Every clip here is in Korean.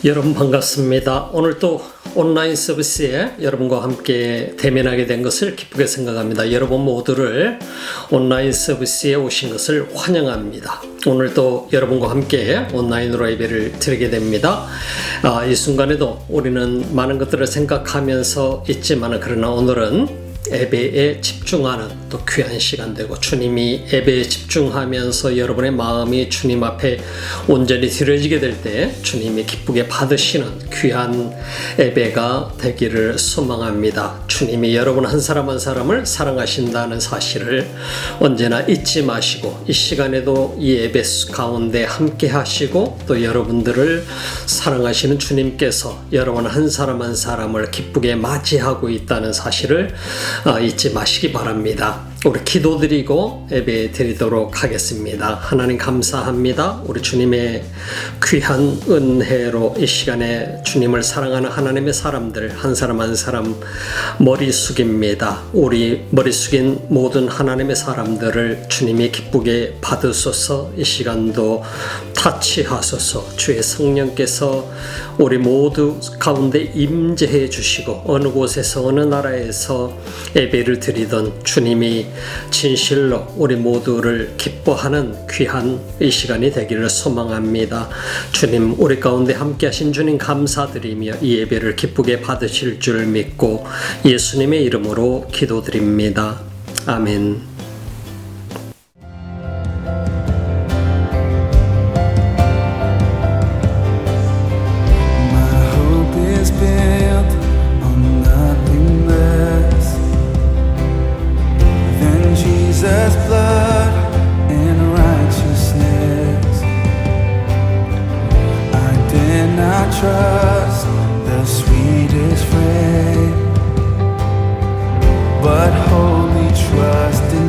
여러분 반갑습니다. 오늘 또 온라인 서비스에 여러분과 함께 대면하게 된 것을 기쁘게 생각합니다. 여러분 모두를 온라인 서비스에 오신 것을 환영합니다. 오늘도 여러분과 함께 온라인으로 예배를 드리게 됩니다. 이 순간에도 우리는 많은 것들을 생각하면서 있지만 그러나 오늘은 예배에 집중하는 또 귀한 시간 되고, 주님이 예배에 집중하면서 여러분의 마음이 주님 앞에 온전히 드려지게 될 때 주님이 기쁘게 받으시는 귀한 예배가 되기를 소망합니다. 주님이 여러분 한 사람 한 사람을 사랑하신다는 사실을 언제나 잊지 마시고, 이 시간에도 이 예배 가운데 함께 하시고, 또 여러분들을 사랑하시는 주님께서 여러분 한 사람 한 사람을 기쁘게 맞이하고 있다는 사실을 잊지 마시기 바랍니다. 우리 기도드리고 예배 드리도록 하겠습니다. 하나님 감사합니다. 우리 주님의 귀한 은혜로 이 시간에 주님을 사랑하는 하나님의 사람들 한 사람 한 사람 머리 숙입니다. 우리 머리 숙인 모든 하나님의 사람들을 주님이 기쁘게 받으소서. 이 시간도 타치하소서. 주의 성령께서 우리 모두 가운데 임재해 주시고, 어느 곳에서 어느 나라에서 예배를 드리던 주님이 진실로 우리 모두를 기뻐하는 귀한 이 시간이 되기를 소망합니다. 주님, 우리 가운데 함께 하신 주님 감사드리며 이 예배를 기쁘게 받으실 줄 믿고 예수님의 이름으로 기도드립니다. 아멘. Jesus' blood and righteousness. I did not trust the sweetest frame, but wholly trust in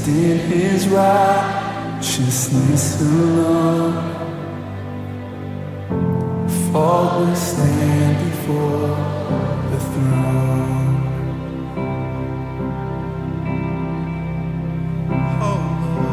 rest in His righteousness alone. Faultless stand before the throne. Oh Lord,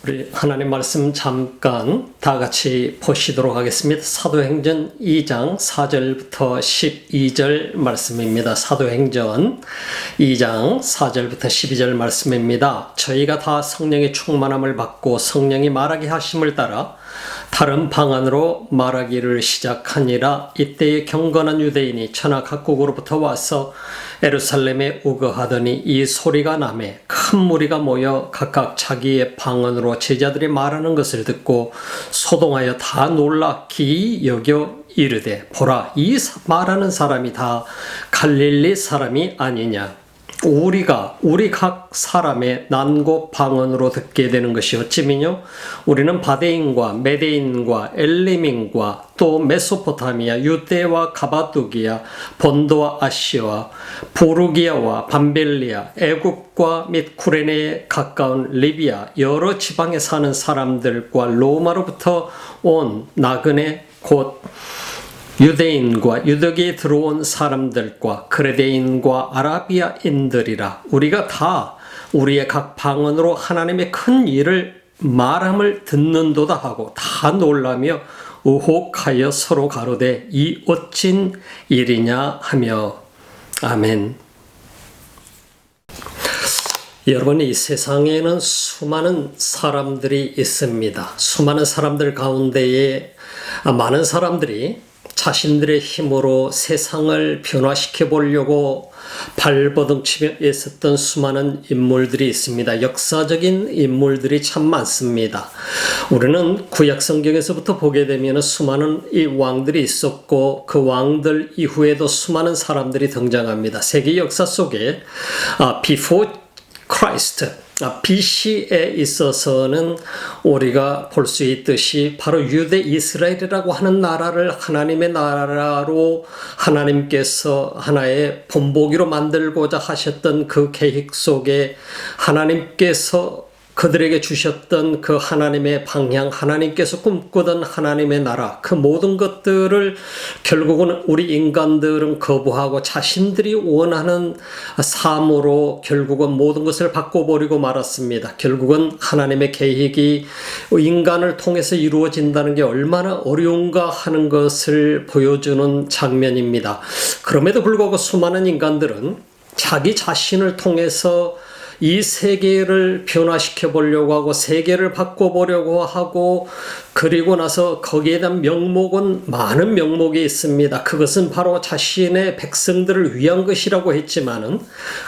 우리 하나님 말씀 잠깐 다 같이 보시도록 하겠습니다. 사도행전 2장 4절부터 12절 말씀입니다. 사도행전 2장 4절부터 12절 말씀입니다. 저희가 다 성령의 충만함을 받고 성령이 말하게 하심을 따라 다른 방언으로 말하기를 시작하니라. 이때에 경건한 유대인이 천하 각국으로부터 와서 예루살렘에 우거하더니 이 소리가 나매 큰 무리가 모여 각각 자기의 방언으로 제자들이 말하는 것을 듣고 소동하여 다 놀랍기 여겨 이르되 보라, 이 말하는 사람이 다 갈릴리 사람이 아니냐. 우리 각 사람의 난고 방언으로 듣게 되는 것이 어찌미뇨? 우리는 바데인과 메데인과 엘리민과 또 메소포타미아, 유대와 가바두기아, 본도와 아시아와 부르기아와 밤벨리아, 애굽과 및 쿠레네에 가까운 리비아 여러 지방에 사는 사람들과 로마로부터 온 나그네 곧 유대인과 유대계에 들어온 사람들과 그레데인과 아라비아인들이라. 우리가 다 우리의 각 방언으로 하나님의 큰 일을 말함을 듣는도다 하고 다 놀라며 의혹하여 서로 가로되 이 어찐 일이냐 하며. 아멘. 여러분, 이 세상에는 수많은 사람들이 있습니다. 수많은 사람들 가운데에 많은 사람들이 자신들의 힘으로 세상을 변화시켜 보려고 발버둥치며 애썼던 수많은 인물들이 있습니다. 역사적인 인물들이 참 많습니다. 우리는 구약 성경에서부터 보게 되면 수많은 이 왕들이 있었고 그 왕들 이후에도 수많은 사람들이 등장합니다. 세계 역사 속에 Before Christ, BC에 있어서는 우리가 볼 수 있듯이 바로 유대 이스라엘이라고 하는 나라를 하나님의 나라로 하나님께서 하나의 본보기로 만들고자 하셨던 그 계획 속에 하나님께서 그들에게 주셨던 그 하나님의 방향, 하나님께서 꿈꾸던 하나님의 나라, 그 모든 것들을 결국은 우리 인간들은 거부하고 자신들이 원하는 삶으로 결국은 모든 것을 바꿔버리고 말았습니다. 결국은 하나님의 계획이 인간을 통해서 이루어진다는 게 얼마나 어려운가 하는 것을 보여주는 장면입니다. 그럼에도 불구하고 수많은 인간들은 자기 자신을 통해서 이 세계를 변화시켜 보려고 하고 세계를 바꿔보려고 하고 그리고 나서 거기에 대한 명목은 많은 명목이 있습니다. 그것은 바로 자신의 백성들을 위한 것이라고 했지만은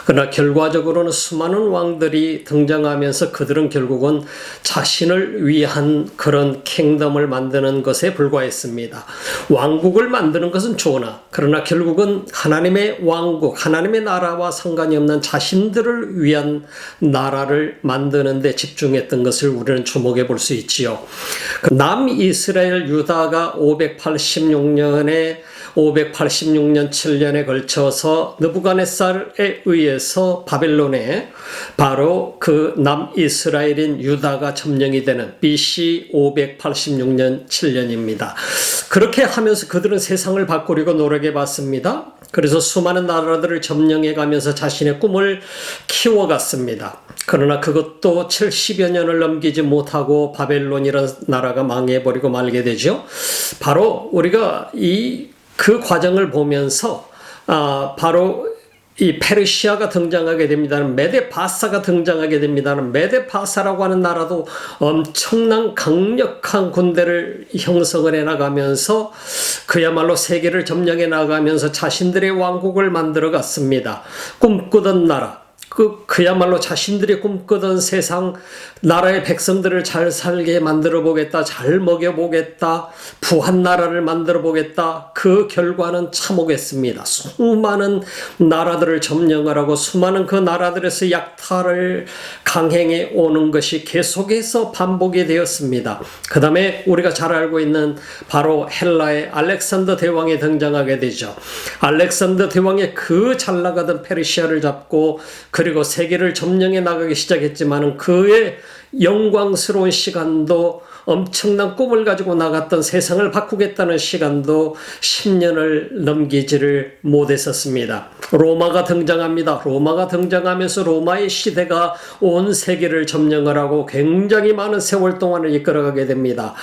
그러나 결과적으로는 수많은 왕들이 등장하면서 그들은 결국은 자신을 위한 그런 킹덤을 만드는 것에 불과했습니다. 왕국을 만드는 것은 좋으나 그러나 결국은 하나님의 왕국, 하나님의 나라와 상관이 없는 자신들을 위한 나라를 만드는 데 집중했던 것을 우리는 주목해 볼 수 있지요. 남이스라엘 유다가 586년 7년에 걸쳐서 느부갓네살에 의해서 바벨론에 바로 그 남이스라엘인 유다가 점령이 되는 BC 586년 7년입니다. 그렇게 하면서 그들은 세상을 바꾸려고 노력해 봤습니다. 그래서 수많은 나라들을 점령해 가면서 자신의 꿈을 키워갔습니다. 그러나 그것도 70여 년을 넘기지 못하고 바벨론이라는 나라가 망해버리고 말게 되죠. 바로 우리가 그 과정을 보면서 바로 이 페르시아가 등장하게 됩니다. 메데바사가 등장하게 됩니다. 메데바사라고 하는 나라도 엄청난 강력한 군대를 형성을 해나가면서 그야말로 세계를 점령해 나가면서 자신들의 왕국을 만들어 갔습니다. 꿈꾸던 나라. 그야말로 자신들이 꿈꾸던 세상, 나라의 백성들을 잘 살게 만들어 보겠다, 잘 먹여 보겠다, 부한 나라를 만들어 보겠다. 그 결과는 참혹했습니다. 수많은 나라들을 점령을 하고 수많은 그 나라들에서 약탈을 강행해 오는 것이 계속해서 반복이 되었습니다. 그 다음에 우리가 잘 알고 있는 바로 헬라의 알렉산더 대왕이 등장하게 되죠. 알렉산더 대왕의 그 잘 나가던 페르시아를 잡고 그리고 세계를 점령해 나가기 시작했지만 그의 영광스러운 시간도 엄청난 꿈을 가지고 나갔던 세상을 바꾸겠다는 시간도 10년을 넘기지를 못했었습니다. 로마가 등장합니다. 로마가 등장하면서 로마의 시대가 온 세계를 점령을 하고 굉장히 많은 세월 동안을 이끌어가게 됩니다.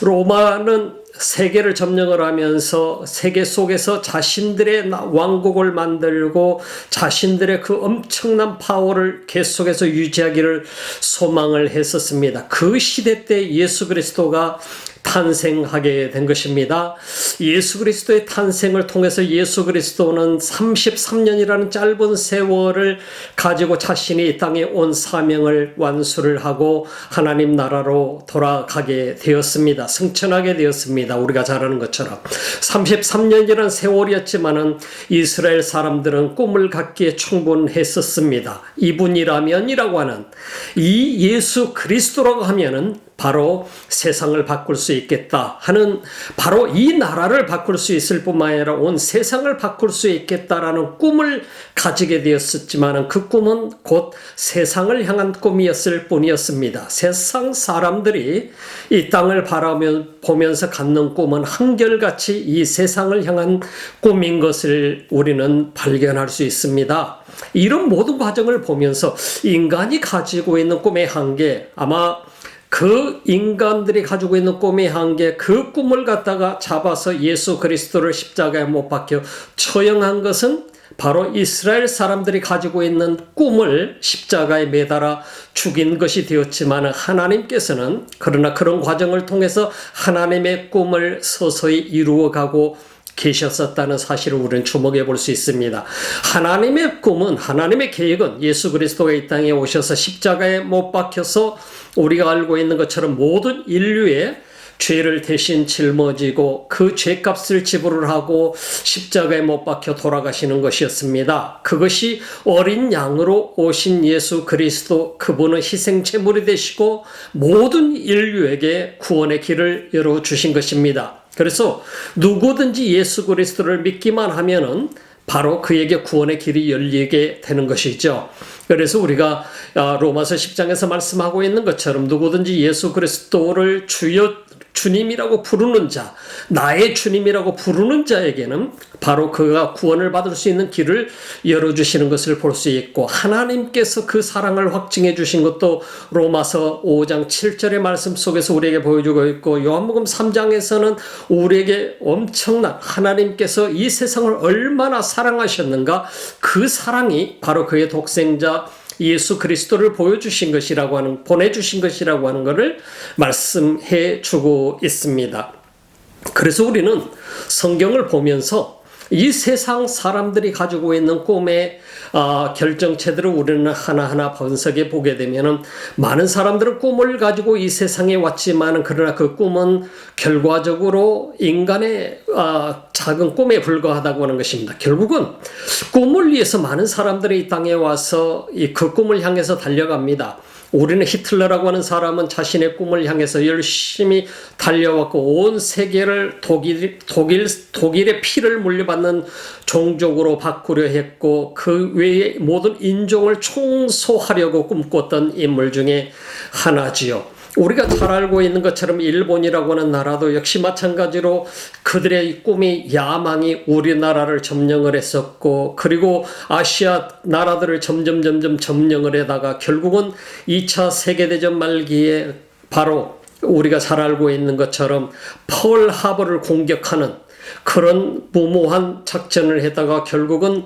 로마는 세계를 점령을 하면서 세계 속에서 자신들의 왕국을 만들고 자신들의 그 엄청난 파워를 계속해서 유지하기를 소망을 했었습니다. 그 시대 때 예수 그리스도가 탄생하게 된 것입니다. 예수 그리스도의 탄생을 통해서 예수 그리스도는 33년이라는 짧은 세월을 가지고 자신이 이 땅에 온 사명을 완수를 하고 하나님 나라로 돌아가게 되었습니다. 승천하게 되었습니다. 우리가 잘 아는 것처럼 33년이라는 세월이었지만은 이스라엘 사람들은 꿈을 갖기에 충분했었습니다. 이분이라면이라고 하는 이 예수 그리스도라고 하면은 바로 세상을 바꿀 수 있겠다 하는, 바로 이 나라를 바꿀 수 있을 뿐만 아니라 온 세상을 바꿀 수 있겠다라는 꿈을 가지게 되었었지만 그 꿈은 곧 세상을 향한 꿈이었을 뿐이었습니다. 세상 사람들이 이 땅을 보면서 갖는 꿈은 한결같이 이 세상을 향한 꿈인 것을 우리는 발견할 수 있습니다. 이런 모든 과정을 보면서 인간이 가지고 있는 꿈의 한계, 아마 그 인간들이 가지고 있는 꿈의 한계, 그 꿈을 갖다가 잡아서 예수 그리스도를 십자가에 못 박혀 처형한 것은 바로 이스라엘 사람들이 가지고 있는 꿈을 십자가에 매달아 죽인 것이 되었지만 하나님께서는 그러나 그런 과정을 통해서 하나님의 꿈을 서서히 이루어가고 계셨었다는 사실을 우리는 주목해 볼 수 있습니다. 하나님의 꿈은, 하나님의 계획은 예수 그리스도가 이 땅에 오셔서 십자가에 못 박혀서 우리가 알고 있는 것처럼 모든 인류의 죄를 대신 짊어지고 그 죄값을 지불을 하고 십자가에 못 박혀 돌아가시는 것이었습니다. 그것이 어린 양으로 오신 예수 그리스도, 그분은 희생제물이 되시고 모든 인류에게 구원의 길을 열어주신 것입니다. 그래서 누구든지 예수 그리스도를 믿기만 하면은 바로 그에게 구원의 길이 열리게 되는 것이죠. 그래서 우리가 로마서 10장에서 말씀하고 있는 것처럼 누구든지 예수 그리스도를 주님이라고 부르는 자, 나의 주님이라고 부르는 자에게는 바로 그가 구원을 받을 수 있는 길을 열어주시는 것을 볼 수 있고, 하나님께서 그 사랑을 확증해 주신 것도 로마서 5장 7절의 말씀 속에서 우리에게 보여주고 있고, 요한복음 3장에서는 우리에게 엄청난, 하나님께서 이 세상을 얼마나 사랑하셨는가, 그 사랑이 바로 그의 독생자 예수 그리스도를 보내주신 것이라고 하는 것을 말씀해 주고 있습니다. 그래서 우리는 성경을 보면서 이 세상 사람들이 가지고 있는 꿈의 결정체들을 우리는 하나하나 분석해 보게 되면은, 많은 사람들은 꿈을 가지고 이 세상에 왔지만 그러나 그 꿈은 결과적으로 인간의 작은 꿈에 불과하다고 하는 것입니다. 결국은 꿈을 위해서 많은 사람들이 이 땅에 와서 그 꿈을 향해서 달려갑니다. 우리는 히틀러라고 하는 사람은 자신의 꿈을 향해서 열심히 달려왔고, 온 세계를 독일의 피를 물려받는 종족으로 바꾸려 했고, 그 외의 모든 인종을 총소하려고 꿈꿨던 인물 중에 하나지요. 우리가 잘 알고 있는 것처럼 일본이라고 하는 나라도 역시 마찬가지로 그들의 꿈이, 야망이 우리나라를 점령을 했었고, 그리고 아시아 나라들을 점점 점령을 하다가 결국은 2차 세계대전 말기에 바로 우리가 잘 알고 있는 것처럼 펄하버를 공격하는 그런 무모한 작전을 했다가 결국은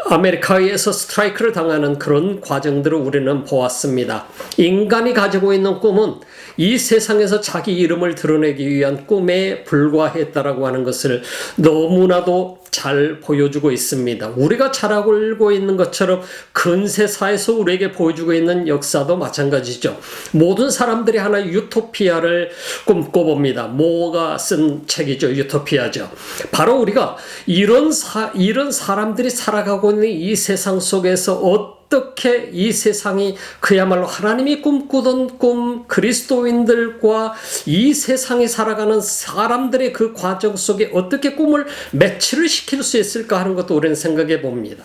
아메리카에서 스트라이크를 당하는 그런 과정들을 우리는 보았습니다. 인간이 가지고 있는 꿈은 이 세상에서 자기 이름을 드러내기 위한 꿈에 불과했다라고 하는 것을 너무나도 잘 보여주고 있습니다. 우리가 잘 알고 있는 것처럼 근세사에서 우리에게 보여주고 있는 역사도 마찬가지죠. 모든 사람들이 하나 유토피아를 꿈꿔봅니다. 모가 쓴 책이죠. 유토피아죠. 바로 우리가 이런 사람들이 살아가고 있는 이 세상 속에서 어떻게 이 세상이 그야말로 하나님이 꿈꾸던 꿈, 그리스도인들과 이 세상에 살아가는 사람들의 그 과정 속에 어떻게 꿈을 매치를 시킬 수 있을까 하는 것도 우리는 생각해 봅니다.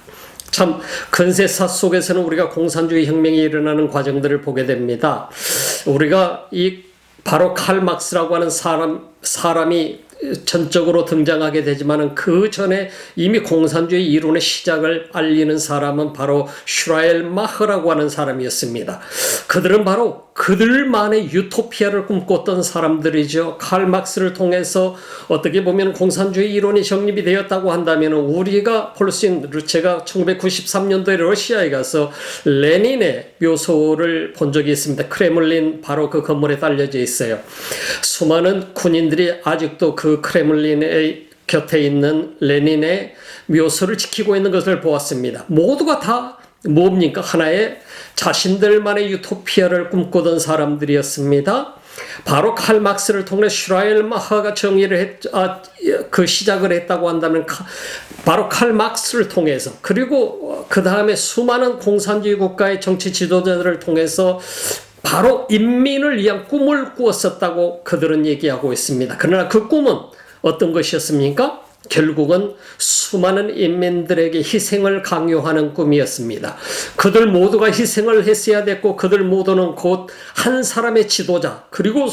참 근세사 속에서는 우리가 공산주의 혁명이 일어나는 과정들을 보게 됩니다. 우리가 바로 칼 막스라고 하는 사람이 전적으로 등장하게 되지만 그 전에 이미 공산주의 이론의 시작을 알리는 사람은 바로 슈라엘마흐라고 하는 사람이었습니다. 그들은 바로 그들만의 유토피아를 꿈꿨던 사람들이죠. 칼 막스를 통해서 어떻게 보면 공산주의 이론이 정립이 되었다고 한다면 우리가 볼 수 있는, 제가 1993년도에 러시아에 가서 레닌의 묘소를 본 적이 있습니다. 크레물린 바로 그 건물에 딸려져 있어요. 수많은 군인들이 아직도 그 크레물린의 곁에 있는 레닌의 묘소를 지키고 있는 것을 보았습니다. 모두가 다 뭡니까? 하나의 자신들만의 유토피아를 꿈꾸던 사람들이었습니다. 바로 칼 막스를 통해 슈라엘마하가 그 시작을 했다고 한다면 바로 칼 막스를 통해서, 그리고 그 다음에 수많은 공산주의 국가의 정치 지도자들을 통해서 바로 인민을 위한 꿈을 꾸었었다고 그들은 얘기하고 있습니다. 그러나 그 꿈은 어떤 것이었습니까? 결국은 수많은 인민들에게 희생을 강요하는 꿈이었습니다. 그들 모두가 희생을 했어야 됐고, 그들 모두는 곧 한 사람의 지도자, 그리고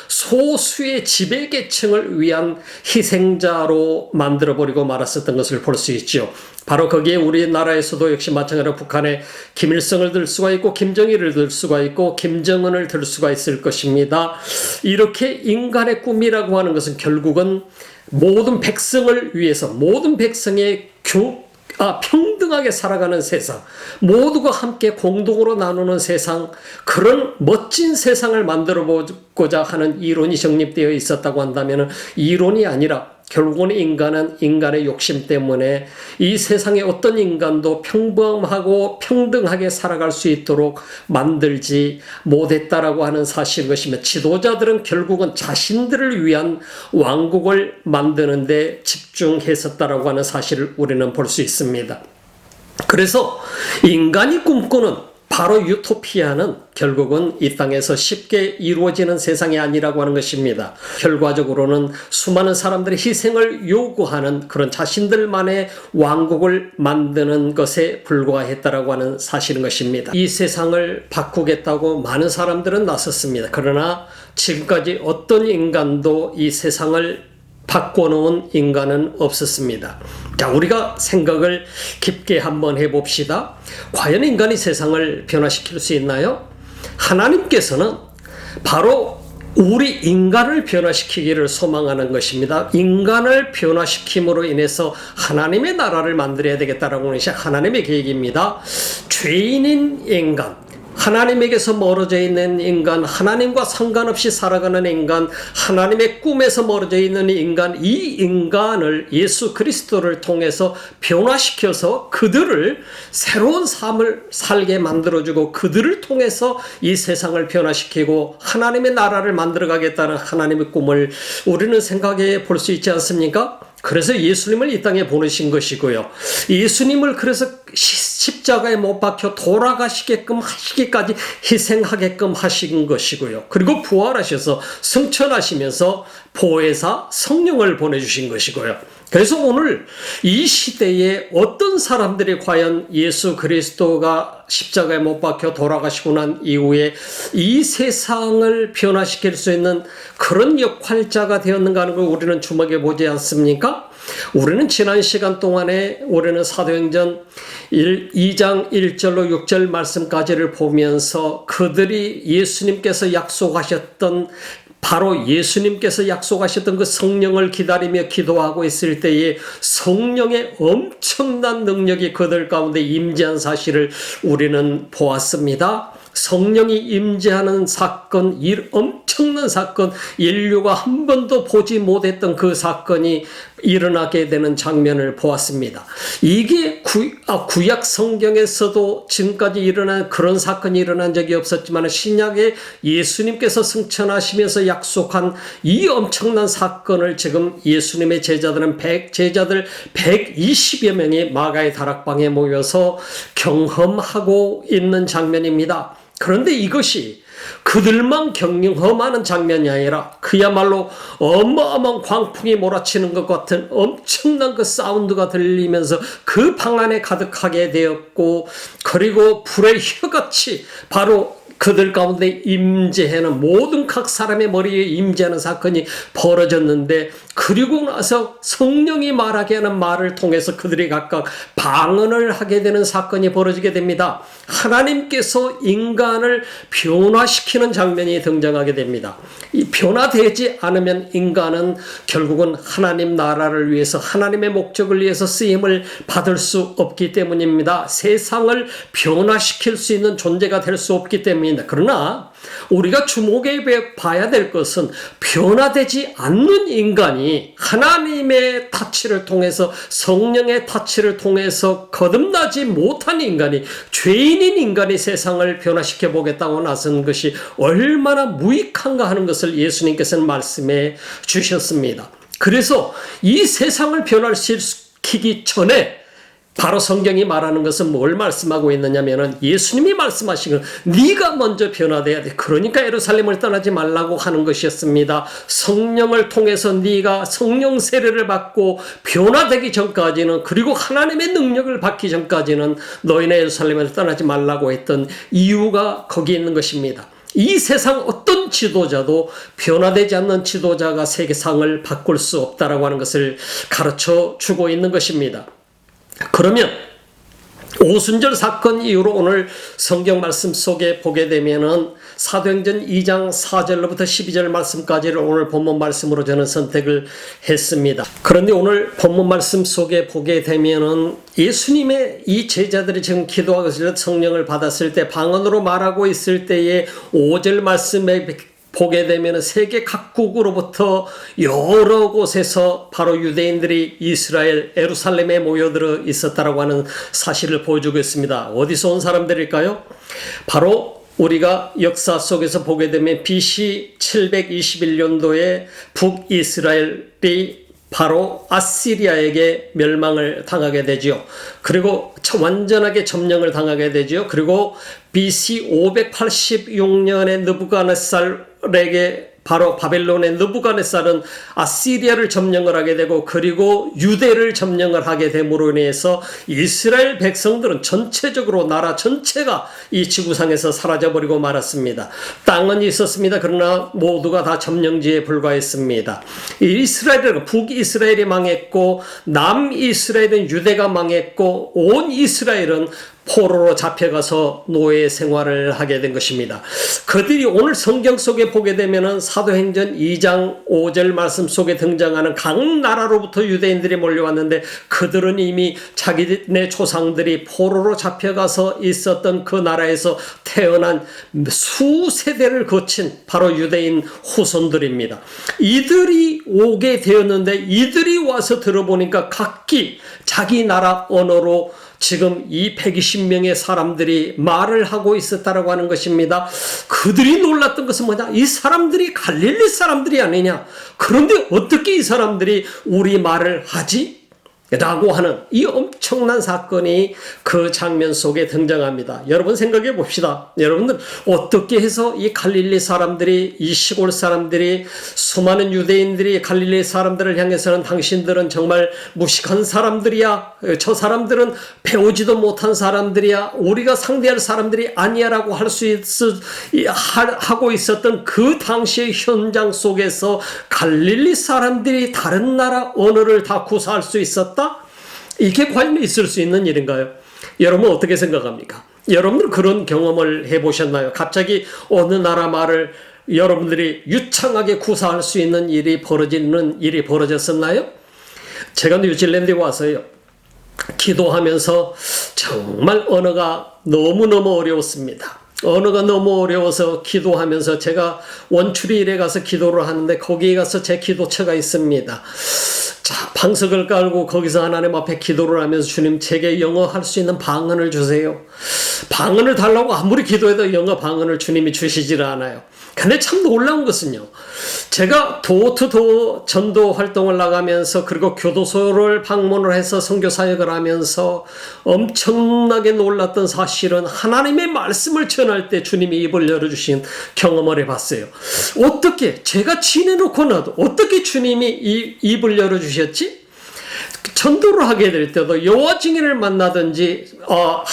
소수의 지배계층을 위한 희생자로 만들어버리고 말았었던 것을 볼 수 있죠. 바로 거기에 우리나라에서도 역시 마찬가지로 북한의 김일성을 들 수가 있고, 김정일을 들 수가 있고, 김정은을 들 수가 있을 것입니다. 이렇게 인간의 꿈이라고 하는 것은 결국은 모든 백성을 위해서, 모든 백성의 평등하게 살아가는 세상, 모두가 함께 공동으로 나누는 세상, 그런 멋진 세상을 만들어 보고자 하는 이론이 정립되어 있었다고 한다면, 이론이 아니라 결국은 인간은 인간의 욕심 때문에 이 세상의 어떤 인간도 평범하고 평등하게 살아갈 수 있도록 만들지 못했다라고 하는 사실인 것이며, 지도자들은 결국은 자신들을 위한 왕국을 만드는 데 집중했었다라고 하는 사실을 우리는 볼 수 있습니다. 그래서 인간이 꿈꾸는 바로 유토피아는 결국은 이 땅에서 쉽게 이루어지는 세상이 아니라고 하는 것입니다. 결과적으로는 수많은 사람들의 희생을 요구하는 그런 자신들만의 왕국을 만드는 것에 불과했다라고 하는 사실인 것입니다. 이 세상을 바꾸겠다고 많은 사람들은 나섰습니다. 그러나 지금까지 어떤 인간도 이 세상을 바꿔놓은 인간은 없었습니다. 자, 우리가 생각을 깊게 한번 해봅시다. 과연 인간이 세상을 변화시킬 수 있나요? 하나님께서는 바로 우리 인간을 변화시키기를 소망하는 것입니다. 인간을 변화시킴으로 인해서 하나님의 나라를 만들어야 되겠다라고 하는 것이 하나님의 계획입니다. 죄인인 인간, 하나님에게서 멀어져 있는 인간, 하나님과 상관없이 살아가는 인간, 하나님의 꿈에서 멀어져 있는 인간, 이 인간을 예수 그리스도를 통해서 변화시켜서 그들을 새로운 삶을 살게 만들어주고 그들을 통해서 이 세상을 변화시키고 하나님의 나라를 만들어가겠다는 하나님의 꿈을 우리는 생각해 볼 수 있지 않습니까? 그래서 예수님을 이 땅에 보내신 것이고요. 예수님을 그래서 십자가에 못 박혀 돌아가시게끔 하시기까지 희생하게끔 하신 것이고요. 그리고 부활하셔서 승천하시면서 보혜사 성령을 보내주신 것이고요. 그래서 오늘 이 시대에 어떤 사람들이 과연 예수 그리스도가 십자가에 못 박혀 돌아가시고 난 이후에 이 세상을 변화시킬 수 있는 그런 역할자가 되었는가 하는 걸 우리는 주목해 보지 않습니까? 우리는 지난 시간 동안에 우리는 사도행전 2장 1절로 6절 말씀까지를 보면서 그들이 예수님께서 약속하셨던 바로 예수님께서 약속하셨던 그 성령을 기다리며 기도하고 있을 때에 성령의 엄청난 능력이 그들 가운데 임재한 사실을 우리는 보았습니다. 성령이 임재하는 사건, 엄청난 사건, 인류가 한 번도 보지 못했던 그 사건이 일어나게 되는 장면을 보았습니다. 이게 구약 성경에서도 지금까지 일어난 그런 사건이 일어난 적이 없었지만 신약에 예수님께서 승천하시면서 약속한 이 엄청난 사건을 지금 예수님의 제자들 120여 명이 마가의 다락방에 모여서 경험하고 있는 장면입니다. 그런데 이것이 그들만 경험하는 장면이 아니라 그야말로 어마어마한 광풍이 몰아치는 것 같은 엄청난 그 사운드가 들리면서 그 방 안에 가득하게 되었고, 그리고 불의 혀같이 바로 그들 가운데 임재하는 모든 각 사람의 머리에 임재하는 사건이 벌어졌는데, 그리고 나서 성령이 말하게 하는 말을 통해서 그들이 각각 방언을 하게 되는 사건이 벌어지게 됩니다. 하나님께서 인간을 변화시키는 장면이 등장하게 됩니다. 이 변화되지 않으면 인간은 결국은 하나님 나라를 위해서 하나님의 목적을 위해서 쓰임을 받을 수 없기 때문입니다. 세상을 변화시킬 수 있는 존재가 될 수 없기 때문입니다. 그러나 우리가 주목해 봐야 될 것은 변화되지 않는 인간이 하나님의 타치를 통해서, 성령의 타치를 통해서 거듭나지 못한 인간이, 죄인인 인간이 세상을 변화시켜 보겠다고 나선 것이 얼마나 무익한가 하는 것을 예수님께서는 말씀해 주셨습니다. 그래서 이 세상을 변화시키기 전에 바로 성경이 말하는 것은 뭘 말씀하고 있느냐면은 예수님이 말씀하신 건 네가 먼저 변화돼야 돼. 그러니까 예루살렘을 떠나지 말라고 하는 것이었습니다. 성령을 통해서 네가 성령 세례를 받고 변화되기 전까지는, 그리고 하나님의 능력을 받기 전까지는 너희는 예루살렘을 떠나지 말라고 했던 이유가 거기 있는 것입니다. 이 세상 어떤 지도자도 변화되지 않는 지도자가 세계상을 바꿀 수 없다라고 하는 것을 가르쳐 주고 있는 것입니다. 그러면 오순절 사건 이후로 오늘 성경 말씀 속에 보게 되면은 사도행전 2장 4절로부터 12절 말씀까지를 오늘 본문 말씀으로 저는 선택을 했습니다. 그런데 오늘 본문 말씀 속에 보게 되면은 예수님의 이 제자들이 지금 기도하고 있을 때, 성령을 받았을 때, 방언으로 말하고 있을 때에 5절 말씀에 보게 되면 세계 각국으로부터 여러 곳에서 바로 유대인들이 이스라엘 예루살렘에 모여들어 있었다라고 하는 사실을 보여주고 있습니다. 어디서 온 사람들일까요? 바로 우리가 역사 속에서 보게 되면 BC 721년도에 북이스라엘이 바로 아시리아에게 멸망을 당하게 되지요. 그리고 완전하게 점령을 당하게 되지요. 그리고 BC 586년에 느부갓네살에게, 바로 바벨론의 느부갓네살은 아시리아를 점령을 하게 되고, 그리고 유대를 점령을 하게 됨으로 인해서 이스라엘 백성들은 전체적으로 나라 전체가 이 지구상에서 사라져버리고 말았습니다. 땅은 있었습니다. 그러나 모두가 다 점령지에 불과했습니다. 이스라엘은 북이스라엘이 망했고, 남이스라엘은 유대가 망했고, 온 이스라엘은 포로로 잡혀가서 노예 생활을 하게 된 것입니다. 그들이 오늘 성경 속에 보게 되면은 사도행전 2장 5절 말씀 속에 등장하는 각 나라로부터 유대인들이 몰려왔는데 그들은 이미 자기네 조상들이 포로로 잡혀가서 있었던 그 나라에서 태어난 수세대를 거친 바로 유대인 후손들입니다. 이들이 오게 되었는데 이들이 와서 들어보니까 각기 자기 나라 언어로 지금 이 120명의 사람들이 말을 하고 있었다라고 하는 것입니다. 그들이 놀랐던 것은 뭐냐? 이 사람들이 갈릴리 사람들이 아니냐? 그런데 어떻게 이 사람들이 우리 말을 하지? 라고 하는 이 엄청난 사건이 그 장면 속에 등장합니다. 여러분 생각해 봅시다. 여러분들 어떻게 해서 이 갈릴리 사람들이, 이 시골 사람들이, 수많은 유대인들이 갈릴리 사람들을 향해서는 당신들은 정말 무식한 사람들이야, 저 사람들은 배우지도 못한 사람들이야, 우리가 상대할 사람들이 아니야 라고 하고 있었던 그 당시의 현장 속에서 갈릴리 사람들이 다른 나라 언어를 다 구사할 수 있었다? 이게 과연 있을 수 있는 일인가요? 여러분 어떻게 생각합니까? 여러분들 그런 경험을 해보셨나요? 갑자기 어느 나라 말을 여러분들이 유창하게 구사할 수 있는 일이 벌어졌었나요? 제가 뉴질랜드에 와서요, 기도하면서 정말 언어가 너무너무 어려웠습니다. 언어가 너무 어려워서 기도하면서 제가 원추리일에 가서 기도를 하는데 거기에 가서 제 기도처가 있습니다. 자, 방석을 깔고 거기서 하나님 앞에 기도를 하면서 주님 제게 영어 할 수 있는 방언을 주세요. 방언을 달라고 아무리 기도해도 영어 방언을 주님이 주시질 않아요. 근데 참 놀라운 것은요, 제가 도어투도어 전도 활동을 나가면서 그리고 교도소를 방문을 해서 선교 사역을 하면서 엄청나게 놀랐던 사실은 하나님의 말씀을 전할 때 주님이 입을 열어주신 경험을 해봤어요. 어떻게 제가 지내놓고 나도 어떻게 주님이 입을 열어주셨지? 전도를 하게 될 때도 여호와 증인을 만나든지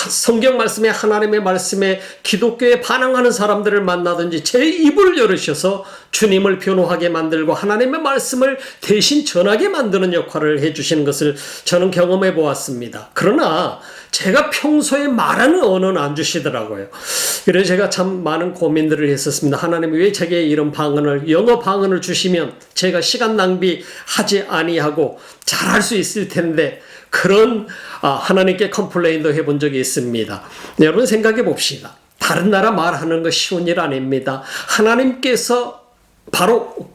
성경 말씀에 하나님의 말씀에 기독교에 반항하는 사람들을 만나든지 제 입을 열으셔서 주님을 변호하게 만들고 하나님의 말씀을 대신 전하게 만드는 역할을 해주시는 것을 저는 경험해 보았습니다. 그러나 제가 평소에 말하는 언어는 안 주시더라고요. 그래서 제가 참 많은 고민들을 했었습니다. 하나님이 왜 제게 이런 방언을, 영어 방언을 주시면 제가 시간 낭비하지 아니하고 잘할 수 있을 텐데, 그런 하나님께 컴플레인도 해본 적이 있습니다. 여러분 생각해 봅시다. 다른 나라 말하는 거 쉬운 일 아닙니다. 하나님께서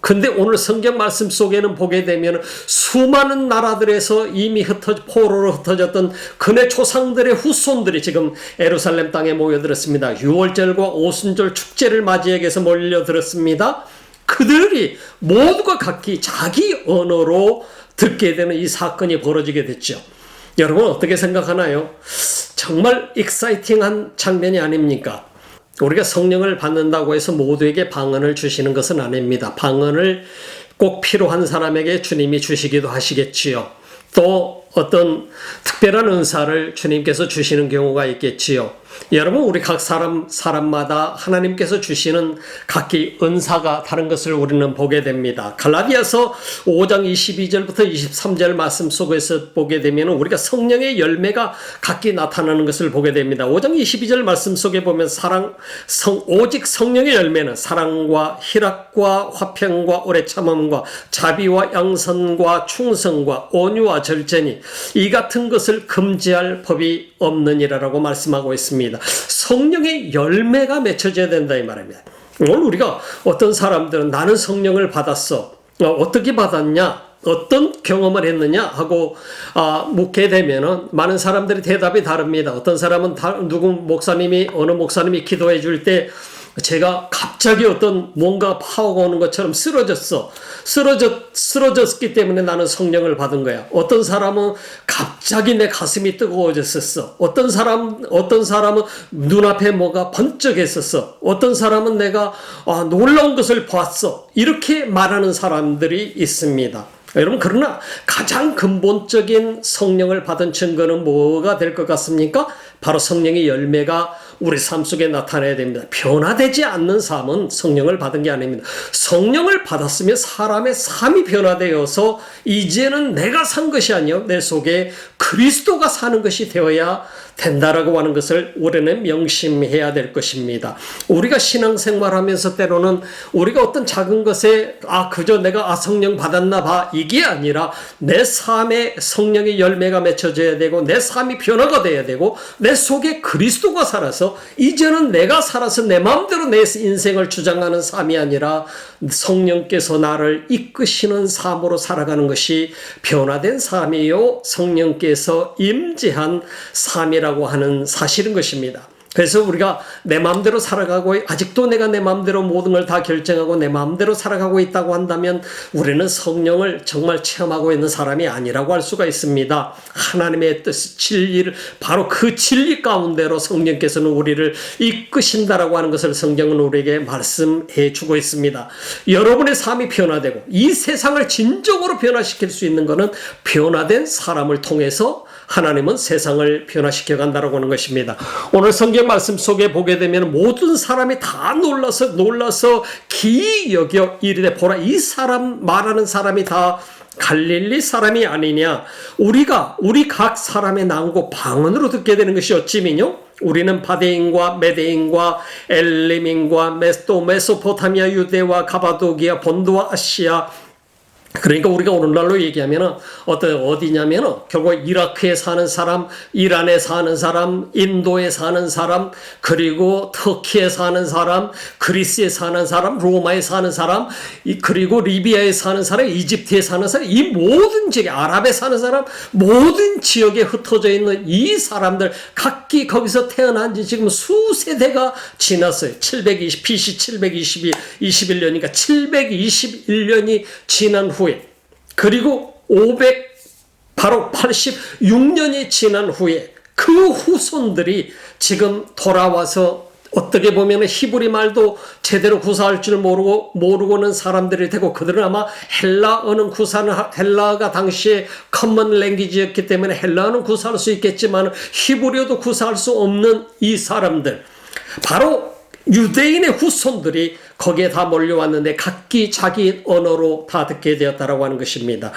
근데 오늘 성경 말씀 속에는 보게 되면 수많은 나라들에서 이미 포로로 흩어졌던 그네 조상들의 후손들이 지금 예루살렘 땅에 모여들었습니다. 유월절과 오순절 축제를 맞이하기 위해서 몰려들었습니다. 그들이 모두가 각기 자기 언어로 듣게 되는 이 사건이 벌어지게 됐죠. 여러분 어떻게 생각하나요? 정말 익사이팅한 장면이 아닙니까? 우리가 성령을 받는다고 해서 모두에게 방언을 주시는 것은 아닙니다. 방언을 꼭 필요한 사람에게 주님이 주시기도 하시겠지요. 또 어떤 특별한 은사를 주님께서 주시는 경우가 있겠지요. 여러분 우리 각 사람마다 하나님께서 주시는 각기 은사가 다른 것을 우리는 보게 됩니다. 갈라디아서 5장 22절부터 23절 말씀 속에서 보게 되면 우리가 성령의 열매가 각기 나타나는 것을 보게 됩니다. 5장 22절 말씀 속에 보면 오직 성령의 열매는 사랑과 희락과 화평과 오래 참음과 자비와 양선과 충성과 온유와 절제니 이 같은 것을 금지할 법이 없느니라라고 말씀하고 있습니다. 성령의 열매가 맺혀져야 된다 이 말입니다. 오늘 우리가 어떤 사람들은 나는 성령을 받았어. 어떻게 받았냐? 어떤 경험을 했느냐? 하고 묻게 되면은 많은 사람들이 대답이 다릅니다. 어떤 사람은 어느 목사님이 기도해 줄 때 제가 갑자기 어떤 뭔가 파워가 오는 것처럼 쓰러졌기 때문에 나는 성령을 받은 거야. 어떤 사람은 갑자기 내 가슴이 뜨거워졌었어. 어떤 사람은 눈앞에 뭐가 번쩍했었어. 어떤 사람은 내가 놀라운 것을 봤어. 이렇게 말하는 사람들이 있습니다. 여러분 그러나 가장 근본적인 성령을 받은 증거는 뭐가 될 것 같습니까? 바로 성령의 열매가 우리 삶 속에 나타나야 됩니다. 변화되지 않는 삶은 성령을 받은 게 아닙니다. 성령을 받았으면 사람의 삶이 변화되어서 이제는 내가 산 것이 아니요 내 속에 그리스도가 사는 것이 되어야 된다라고 하는 것을 우리는 명심해야 될 것입니다. 우리가 신앙생활하면서 때로는 우리가 어떤 작은 것에 그저 내가 성령 받았나 봐 이게 아니라 내 삶에 성령의 열매가 맺혀져야 되고 내 삶이 변화가 돼야 되고 내 속에 그리스도가 살아서 이제는 내가 살아서 내 마음대로 내 인생을 주장하는 삶이 아니라 성령께서 나를 이끄시는 삶으로 살아가는 것이 변화된 삶이요 성령께서 임재한 삶이라고 하는 사실인 것입니다. 그래서 우리가 내 마음대로 살아가고 아직도 내가 내 마음대로 모든 걸 다 결정하고 내 마음대로 살아가고 있다고 한다면 우리는 성령을 정말 체험하고 있는 사람이 아니라고 할 수가 있습니다. 하나님의 뜻, 진리를 바로 그 진리 가운데로 성령께서는 우리를 이끄신다라고 하는 것을 성경은 우리에게 말씀해 주고 있습니다. 여러분의 삶이 변화되고 이 세상을 진정으로 변화시킬 수 있는 것은 변화된 사람을 통해서 하나님은 세상을 변화시켜 간다라고 하는 것입니다. 오늘 성경 말씀 속에 보게 되면 모든 사람이 다 놀라서 기이 여겨 이르되 보라 이 사람 말하는 사람이 다 갈릴리 사람이 아니냐. 우리 각 사람의 난고 방언으로 듣게 되는 것이 어찌미뇨? 우리는 바데인과 메데인과 엘림인과 메소포타미아 유대와 가바도기아 본도와 아시아 그러니까 우리가 오늘날로 얘기하면 어디냐면 결국 이라크에 사는 사람, 이란에 사는 사람, 인도에 사는 사람, 그리고 터키에 사는 사람, 그리스에 사는 사람, 로마에 사는 사람, 그리고 리비아에 사는 사람, 이집트에 사는 사람, 이 모든 지역에 아랍에 사는 사람, 모든 지역에 흩어져 있는 이 사람들 각기 거기서 태어난 지 지금 수세대가 지났어요. BC 721년이니까 721년이 지난 후에 그리고 바로 86년이 지난 후에 그 후손들이 지금 돌아와서 어떻게 보면 히브리 말도 제대로 구사할 줄 모르고는 사람들이 되고 그들은 아마 헬라어는 헬라가 당시에 커먼 랭귀지였기 때문에 헬라어는 구사할 수 있겠지만 히브리어도 구사할 수 없는 이 사람들 바로 유대인의 후손들이 거기에 다 몰려왔는데 각기 자기 언어로 다 듣게 되었다라고 하는 것입니다.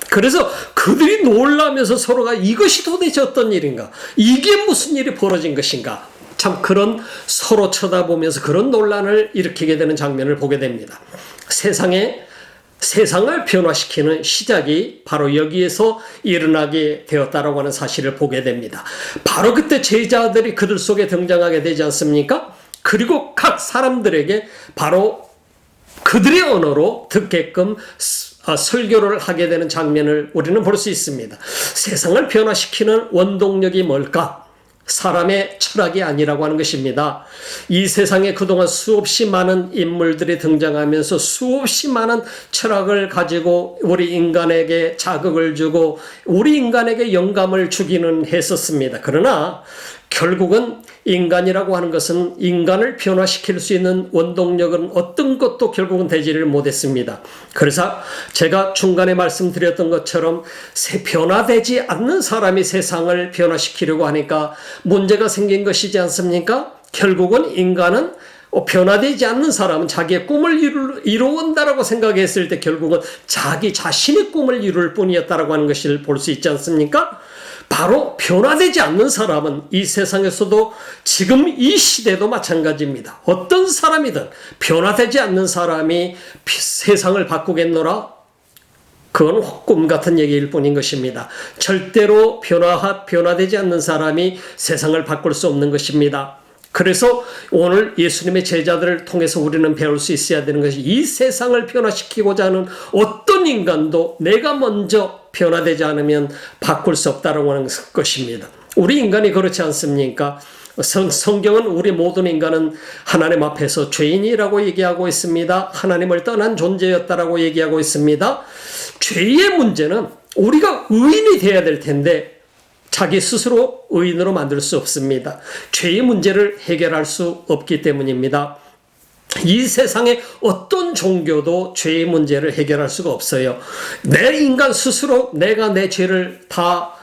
그래서 그들이 놀라면서 서로가 이것이 도대체 어떤 일인가? 이게 무슨 일이 벌어진 것인가? 참 그런 서로 쳐다보면서 그런 논란을 일으키게 되는 장면을 보게 됩니다. 세상을 변화시키는 시작이 바로 여기에서 일어나게 되었다라고 하는 사실을 보게 됩니다. 바로 그때 제자들이 그들 속에 등장하게 되지 않습니까? 그리고 각 사람들에게 바로 그들의 언어로 듣게끔 설교를 하게 되는 장면을 우리는 볼 수 있습니다. 세상을 변화시키는 원동력이 뭘까? 사람의 철학이 아니라고 하는 것입니다. 이 세상에 그동안 수없이 많은 인물들이 등장하면서 수없이 많은 철학을 가지고 우리 인간에게 자극을 주고 우리 인간에게 영감을 주기는 했었습니다. 그러나 결국은 인간이라고 하는 것은 인간을 변화시킬 수 있는 원동력은 어떤 것도 결국은 되지를 못했습니다. 그래서 제가 중간에 말씀드렸던 것처럼 변화되지 않는 사람이 세상을 변화시키려고 하니까 문제가 생긴 것이지 않습니까? 결국은 인간은 변화되지 않는 사람은 자기의 꿈을 이루어온다라고 생각했을 때 결국은 자기 자신의 꿈을 이룰 뿐이었다라고 하는 것을 볼 수 있지 않습니까? 바로 변화되지 않는 사람은 이 세상에서도 지금 이 시대도 마찬가지입니다. 어떤 사람이든 변화되지 않는 사람이 세상을 바꾸겠노라? 그건 꿈 같은 얘기일 뿐인 것입니다. 절대로 변화되지 않는 사람이 세상을 바꿀 수 없는 것입니다. 그래서 오늘 예수님의 제자들을 통해서 우리는 배울 수 있어야 되는 것이 이 세상을 변화시키고자 하는 어떤 인간도 내가 먼저 변화되지 않으면 바꿀 수 없다고 하는 것입니다. 우리 인간이 그렇지 않습니까? 성경은 우리 모든 인간은 하나님 앞에서 죄인이라고 얘기하고 있습니다. 하나님을 떠난 존재였다라고 얘기하고 있습니다. 죄의 문제는 우리가 의인이 되어야 될 텐데 자기 스스로 의인으로 만들 수 없습니다. 죄의 문제를 해결할 수 없기 때문입니다. 이 세상의 어떤 종교도 죄의 문제를 해결할 수가 없어요. 내 인간 스스로 내가 내 죄를 다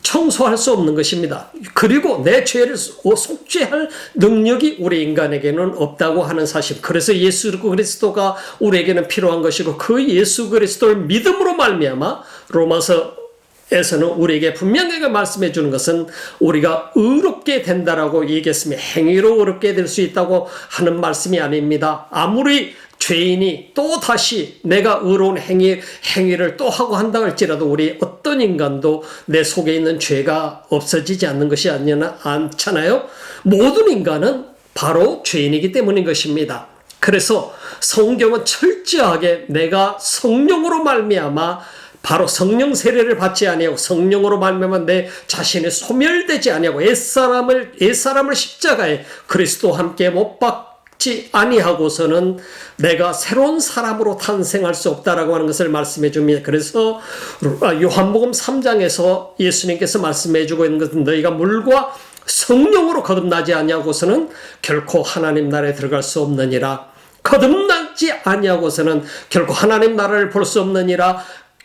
청소할 수 없는 것입니다. 그리고 내 죄를 속죄할 능력이 우리 인간에게는 없다고 하는 사실. 그래서 예수 그리스도가 우리에게는 필요한 것이고 그 예수 그리스도를 믿음으로 말미암아 로마서에서는 우리에게 분명하게 말씀해 주는 것은 우리가 의롭게 된다라고 얘기했으며 행위로 의롭게 될 수 있다고 하는 말씀이 아닙니다. 아무리 죄인이 또 다시 내가 의로운 행위를 또 하고 한다 할지라도 우리 어떤 인간도 내 속에 있는 죄가 없어지지 않는 것이 않잖아요. 모든 인간은 바로 죄인이기 때문인 것입니다. 그래서 성경은 철저하게 내가 성령으로 말미암아 바로 성령 세례를 받지 아니하고 성령으로 말미암아 내 자신이 소멸되지 아니하고 옛사람을 십자가에 그리스도와 함께 못 박지 아니하고서는 내가 새로운 사람으로 탄생할 수 없다라고 하는 것을 말씀해 줍니다. 그래서 요한복음 3장에서 예수님께서 말씀해 주고 있는 것은 너희가 물과 성령으로 거듭나지 아니하고서는 결코 하나님 나라에 들어갈 수 없느니라. 거듭나지 아니하고서는 결코 하나님 나라를 볼 수 없느니라.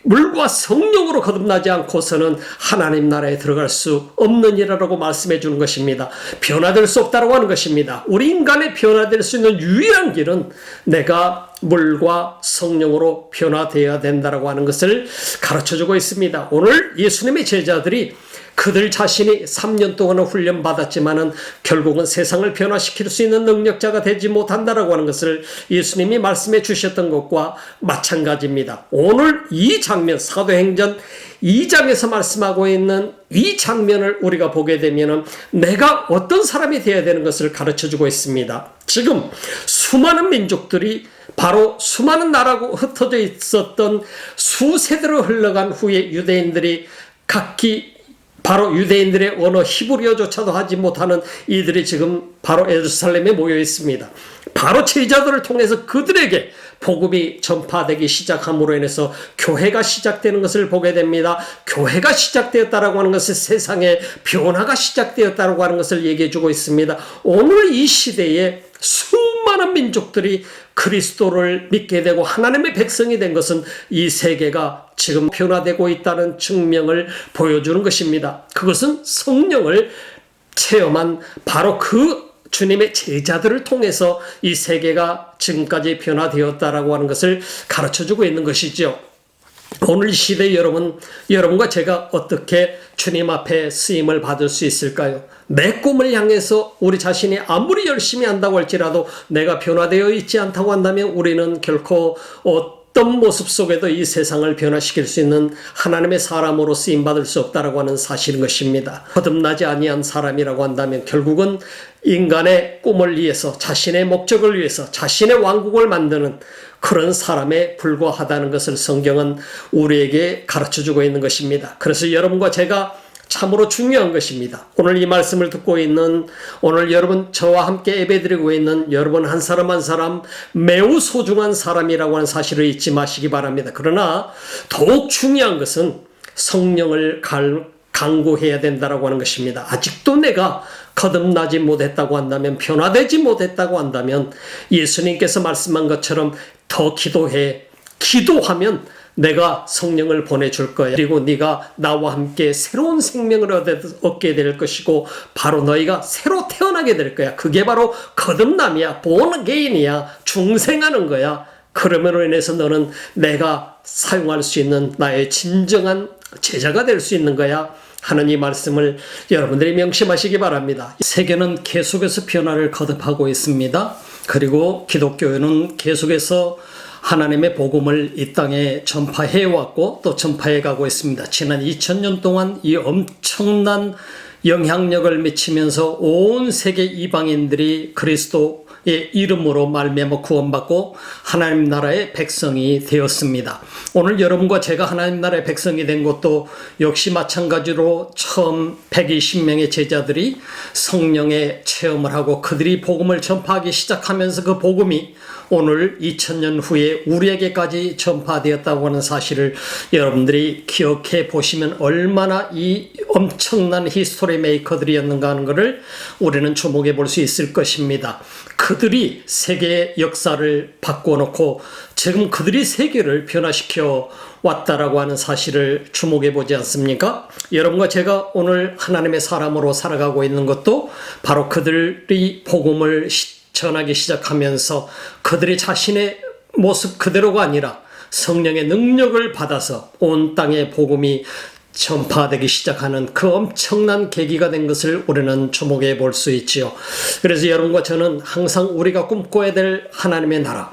물과 성령으로 거듭나지 않고서는 하나님 나라에 들어갈 수 없느니라라고 말씀해 주는 것입니다. 변화될 수 없다고 하는 것입니다. 우리 인간의 변화될 수 있는 유일한 길은 내가 물과 성령으로 변화되어야 된다라고 하는 것을 가르쳐주고 있습니다. 오늘 예수님의 제자들이 그들 자신이 3년 동안은 훈련받았지만은 결국은 세상을 변화시킬 수 있는 능력자가 되지 못한다라고 하는 것을 예수님이 말씀해 주셨던 것과 마찬가지입니다. 오늘 이 장면, 사도행전 2장에서 말씀하고 있는 이 장면을 우리가 보게 되면은 내가 어떤 사람이 되어야 되는 것을 가르쳐 주고 있습니다. 지금 수많은 민족들이 바로 수많은 나라고 흩어져 있었던 수세대로 흘러간 후에 유대인들이 각기 바로 유대인들의 언어 히브리어조차도 하지 못하는 이들이 지금 바로 예루살렘에 모여 있습니다. 바로 제자들을 통해서 그들에게 복음이 전파되기 시작함으로 인해서 교회가 시작되는 것을 보게 됩니다. 교회가 시작되었다라고 하는 것은 세상의 변화가 시작되었다라고 하는 것을 얘기해 주고 있습니다. 오늘 이 시대에 수많은 민족들이 그리스도를 믿게 되고 하나님의 백성이 된 것은 이 세계가 지금 변화되고 있다는 증명을 보여주는 것입니다. 그것은 성령을 체험한 바로 그 주님의 제자들을 통해서 이 세계가 지금까지 변화되었다라고 하는 것을 가르쳐주고 있는 것이죠. 오늘 이 시대에 여러분과 제가 어떻게 주님 앞에 쓰임을 받을 수 있을까요? 내 꿈을 향해서 우리 자신이 아무리 열심히 한다고 할지라도 내가 변화되어 있지 않다고 한다면 우리는 결코 어떤 모습 속에도 이 세상을 변화시킬 수 있는 하나님의 사람으로 쓰임받을 수 없다라고 하는 사실인 것입니다. 거듭나지 아니한 사람이라고 한다면 결국은 인간의 꿈을 위해서 자신의 목적을 위해서 자신의 왕국을 만드는 그런 사람에 불과하다는 것을 성경은 우리에게 가르쳐주고 있는 것입니다. 그래서 여러분과 제가 참으로 중요한 것입니다. 오늘 이 말씀을 듣고 있는 오늘 여러분 저와 함께 예배드리고 있는 여러분 한 사람 한 사람 매우 소중한 사람이라고 하는 사실을 잊지 마시기 바랍니다. 그러나 더욱 중요한 것은 성령을 강구해야 된다라고 하는 것입니다. 아직도 내가 거듭나지 못했다고 한다면 변화되지 못했다고 한다면 예수님께서 말씀한 것처럼 더 기도하면 내가 성령을 보내줄 거야. 그리고 네가 나와 함께 새로운 생명을 얻게 될 것이고 바로 너희가 새로 태어나게 될 거야. 그게 바로 거듭남이야. born again이야. 중생하는 거야. 그러므로 인해서 너는 내가 사용할 수 있는 나의 진정한 제자가 될 수 있는 거야. 하는 이 말씀을 여러분들이 명심하시기 바랍니다. 세계는 계속해서 변화를 거듭하고 있습니다. 그리고 기독교회는 계속해서 하나님의 복음을 이 땅에 전파해 왔고 또 전파해 가고 있습니다. 지난 2000년 동안 이 엄청난 영향력을 미치면서 온 세계 이방인들이 그리스도의 이름으로 말미암아 구원받고 하나님 나라의 백성이 되었습니다. 오늘 여러분과 제가 하나님 나라의 백성이 된 것도 역시 마찬가지로 처음 120명의 제자들이 성령의 체험을 하고 그들이 복음을 전파하기 시작하면서 그 복음이 오늘 2000년 후에 우리에게까지 전파되었다고 하는 사실을 여러분들이 기억해 보시면 얼마나 이 엄청난 히스토리 메이커들이었는가 하는 것을 우리는 주목해 볼 수 있을 것입니다. 그들이 세계의 역사를 바꿔놓고 지금 그들이 세계를 변화시켜 왔다라고 하는 사실을 주목해 보지 않습니까? 여러분과 제가 오늘 하나님의 사람으로 살아가고 있는 것도 바로 그들이 복음을 전하기 시작하면서 그들이 자신의 모습 그대로가 아니라 성령의 능력을 받아서 온 땅에 복음이 전파되기 시작하는 그 엄청난 계기가 된 것을 우리는 주목해 볼 수 있지요. 그래서 여러분과 저는 항상 우리가 꿈꿔야 될 하나님의 나라,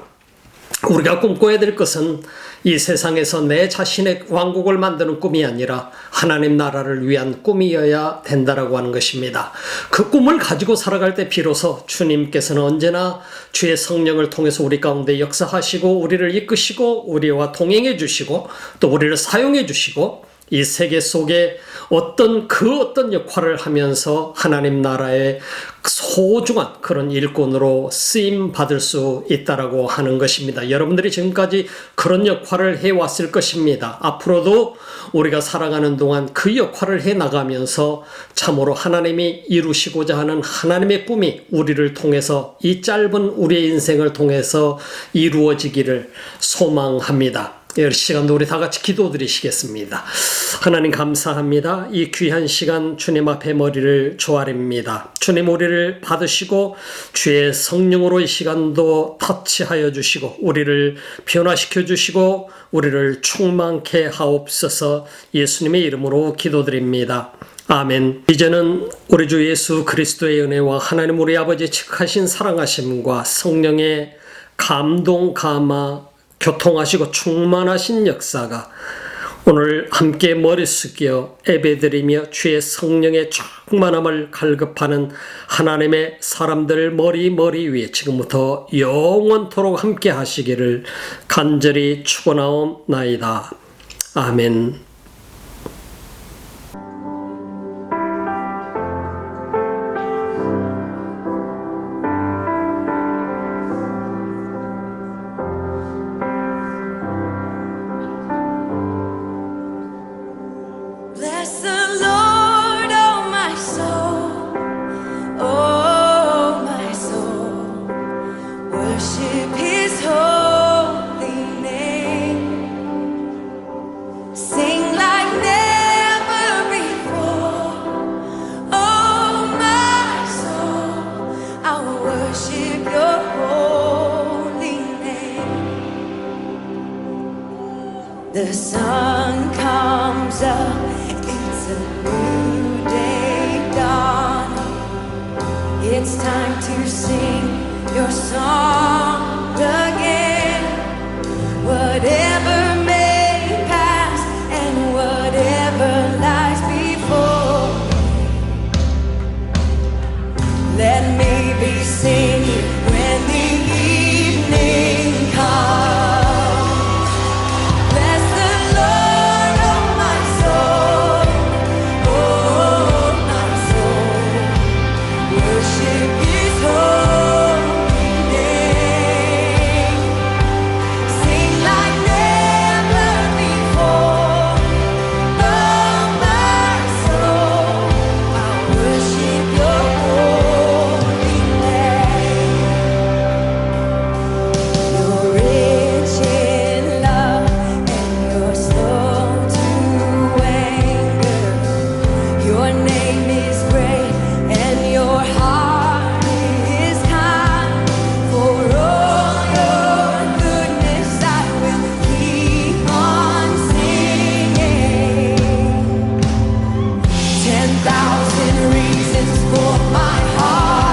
우리가 꿈꿔야 될 것은 이 세상에서 내 자신의 왕국을 만드는 꿈이 아니라 하나님 나라를 위한 꿈이어야 된다라고 하는 것입니다. 그 꿈을 가지고 살아갈 때 비로소 주님께서는 언제나 주의 성령을 통해서 우리 가운데 역사하시고 우리를 이끄시고 우리와 동행해 주시고 또 우리를 사용해 주시고 이 세계 속에 어떤 역할을 하면서 하나님 나라의 소중한 그런 일꾼으로 쓰임 받을 수 있다라고 하는 것입니다. 여러분들이 지금까지 그런 역할을 해왔을 것입니다. 앞으로도 우리가 살아가는 동안 그 역할을 해 나가면서 참으로 하나님이 이루시고자 하는 하나님의 꿈이 우리를 통해서 이 짧은 우리의 인생을 통해서 이루어지기를 소망합니다. 이 시간도 우리 다 같이 기도드리시겠습니다. 하나님 감사합니다. 이 귀한 시간 주님 앞에 머리를 조아립니다. 주님 우리를 받으시고 주의 성령으로 이 시간도 터치하여 주시고 우리를 변화시켜 주시고 우리를 충만케 하옵소서. 예수님의 이름으로 기도드립니다. 아멘. 이제는 우리 주 예수 그리스도의 은혜와 하나님 우리 아버지 측하신 사랑하심과 성령의 감동 감화 교통하시고 충만하신 역사가 오늘 함께 머리 숙여 예배드리며 주의 성령의 충만함을 갈급하는 하나님의 사람들 머리 위에 지금부터 영원토록 함께 하시기를 간절히 축원하옵나이다. 아멘. Bless the Lord, oh my soul, oh my soul. Worship His holy name. Sing like never before, oh my soul. I will worship Your holy name. The sun comes up. It's a new day dawning. It's time to sing Your song again. Whatever may pass and whatever lies before, let me be singing when the evening comes. Bless the Lord, oh my soul, oh my soul. Worship His holy name. Sing like never before, oh my soul. I worship Your holy name. You're rich in love and You're slow to anger. Your name is great and Your heart is kind. For all Your goodness I will keep on singing. 10,000 reasons for my heart